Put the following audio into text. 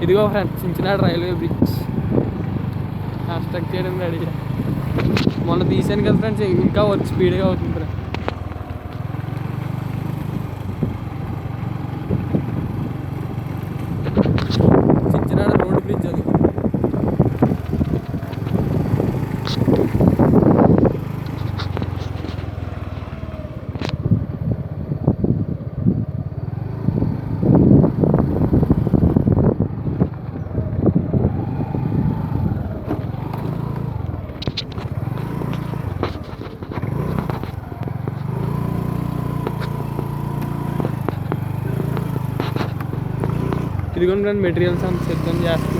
ఇదిగో friends Chinchinada railway bridge construct చేయడం ready. మొన్న తీసాను కదా ఫ్రెండ్స్, ఇంకా వర్క్ స్పీడ్గా అవుతుంది ఫ్రెండ్స్. చించినాడ రోడ్ బ్రిడ్జ్ అది. ఇదిగోండి ఫ్రెండ్ మెటీరియల్స్ అంతా సిద్ధం చేస్తున్నారు.